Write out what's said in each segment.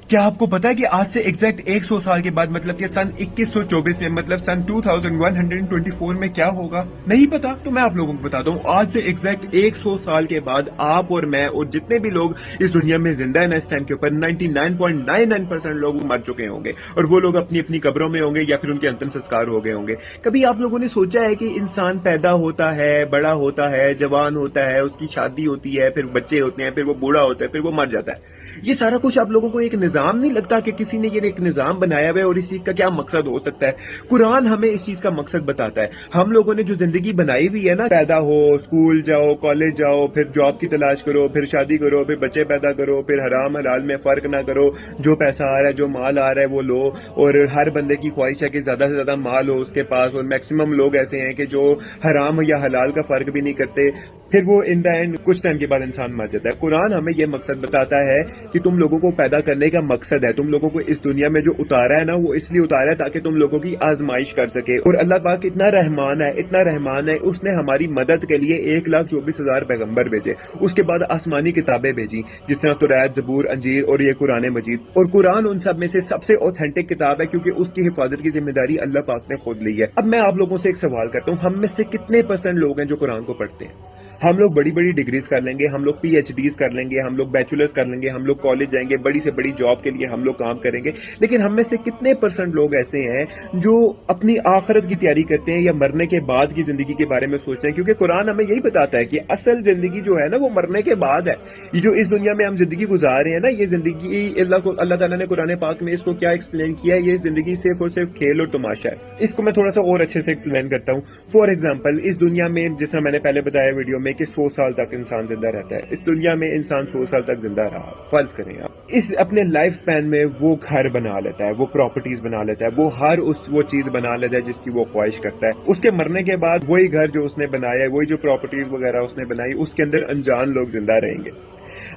क्या आपको पता है कि आज से एग्जैक्ट 100 साल के बाद मतलब कि सन 2124 में मतलब सन 2124 में क्या होगा? नहीं पता? तो मैं आप लोगों को बताता हूँ। आज से एग्जैक्ट 100 साल के बाद आप और मैं और जितने भी लोग इस दुनिया में जिंदा है इस टाइम के ऊपर 99.99% लोग मर चुके होंगे और वो लोग अपनी अपनी कब्रों में होंगे या फिर उनके अंतिम संस्कार हो गए होंगे। कभी आप लोगों ने सोचा है कि इंसान पैदा होता है, बड़ा होता है, जवान होता है, उसकी शादी होती है, फिर बच्चे होते हैं, फिर वो बूढ़ा होता है, फिर वो मर जाता है। ये सारा कुछ आप लोगों को एक निजाम नहीं लगता कि किसी ने ये एक निजाम बनाया हुआ है और इस चीज का क्या मकसद हो सकता है? कुरान हमें इस चीज का मकसद बताता है। हम लोगों ने जो जिंदगी बनाई हुई है ना, पैदा हो, स्कूल जाओ, कॉलेज जाओ, फिर जॉब की तलाश करो, फिर शादी करो, फिर बच्चे पैदा करो, फिर हराम हलाल में फर्क ना करो, जो पैसा आ रहा है, जो माल आ रहा है वो लो, और हर बंदे की ख्वाहिश है कि ज्यादा से ज्यादा माल हो उसके पास, और मैक्सिमम लोग ऐसे हैं कि जो हराम या हलाल का फर्क भी नहीं करते। फिर वो इन द एंड कुछ टाइम के बाद इंसान मर जाता है। कुरान हमें यह मकसद बताता है कि तुम लोगों को पैदा करने का मकसद है, तुम लोगों को इस दुनिया में जो उतारा है ना वो इसलिए उतारा है ताकि तुम लोगों की आजमाइश कर सके। और अल्लाह पाक इतना रहमान है, इतना रहमान है, उसने हमारी मदद के लिए 1,24,000 पैगंबर भेजे, उसके बाद आसमानी किताबें भेजी जिस तरह तौरात, ज़बूर, अंजीर और ये कुरान मजीद। और कुरान उन सब में से सबसे ऑथेंटिक किताब है क्योंकि उसकी हिफाजत की जिम्मेदारी अल्लाह पाक ने खुद ली है। अब मैं आप लोगों से एक सवाल करता हूँ, हम में से कितने % लोग हैं जो कुरान को पढ़ते हैं? हम लोग बड़ी बड़ी डिग्रीज कर लेंगे, हम लोग PhDs कर लेंगे, हम लोग बैचलर्स कर लेंगे, हम लोग कॉलेज जाएंगे, बड़ी से बड़ी जॉब के लिए हम लोग काम करेंगे, लेकिन हम में से कितने % लोग ऐसे हैं जो अपनी आखिरत की तैयारी करते हैं या मरने के बाद की जिंदगी के बारे में सोचते हैं? क्योंकि कुरान हमें यही बताता है कि असल जिंदगी जो है ना वो मरने के बाद है। ये जो इस दुनिया में हम जिंदगी गुजार रहे हैं ना, ये जिंदगी अल्लाह ताला ने कुरान पाक में इसको क्या एक्सप्लेन किया है, ये जिंदगी सिर्फ और सिर्फ खेल और तमाशा है। इसको मैं थोड़ा सा और अच्छे से एक्सप्लेन करता हूँ। फॉर एग्जाम्पल, इस दुनिया में जिस तरह मैंने पहले बताया वीडियो में कि 100 साल तक इंसान जिंदा रहता है, इस दुनिया में इंसान 100 साल तक जिंदा रहा, फर्ज करें आप, इस अपने लाइफ स्पैन में वो घर बना लेता है, वो प्रॉपर्टीज बना लेता है, वो हर वो चीज बना लेता है जिसकी वो ख्वाहिश करता है। उसके मरने के बाद वही घर जो उसने बनाया है, वही जो प्रॉपर्टीज वगैरह उसने बनाई, उसके अंदर अनजान लोग जिंदा रहेंगे,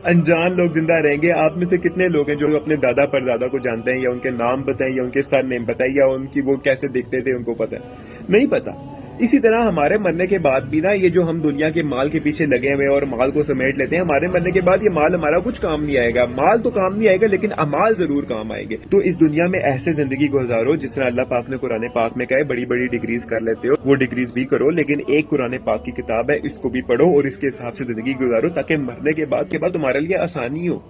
अनजान लोग जिंदा रहेंगे। आप में से कितने लोग हैं जो अपने दादा परदादा को जानते हैं, या उनके नाम पता है, या उनके सर नेम पता है, या उनकी वो कैसे दिखते थे उनको पता है? नहीं पता। इसी तरह हमारे मरने के बाद भी ना, ये जो हम दुनिया के माल के पीछे लगे हुए और माल को समेट लेते हैं, हमारे मरने के बाद ये माल हमारा कुछ काम नहीं आएगा। माल तो काम नहीं आएगा लेकिन अमाल जरूर काम आएंगे। तो इस दुनिया में ऐसे जिंदगी गुजारो जिस तरह अल्लाह पाक ने कुरान पाक में कहा, बड़ी बड़ी डिग्रीज कर लेते हो वो डिग्रीज भी करो, लेकिन एक कुरान पाक की किताब है, इसको भी पढ़ो और इसके हिसाब से जिंदगी गुजारो ताकि मरने के बाद तुम्हारे लिए आसानी हो।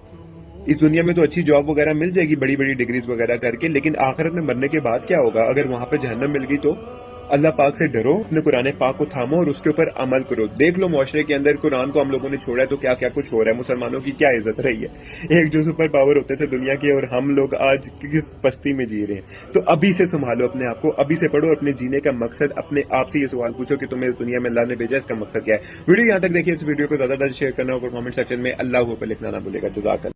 इस दुनिया में तो अच्छी जॉब वगैरह मिल जाएगी बड़ी बड़ी डिग्रीज वगैरह करके, लेकिन आखिरत में मरने के बाद क्या होगा? अगर वहां पे जहन्नम मिल गई तो? अल्लाह पाक से डरो, अपने कुरान पाक को थामो और उसके ऊपर अमल करो। देख लो मुआशरे के अंदर कुरान को हम लोगों ने छोड़ा है तो क्या क्या कुछ हो रहा है, मुसलमानों की क्या इज्जत रही है। एक जो सुपर पावर होते थे दुनिया के और हम लोग आज किस पस्ती में जी रहे हैं। तो अभी से संभालो अपने आप को, अभी से पढ़ो अपने जीने का मकसद, अपने आप से ये सवाल पूछो कि तुम्हें इस दुनिया में अल्लाह ने भेजा, इसका मकसद क्या है। वीडियो यहाँ तक देखिए, इस वीडियो को ज्यादा शेयर करना और कमेंट सेक्शन में अल्लाह को लिखना ना भूलेगा। जज़ाकल्लाह।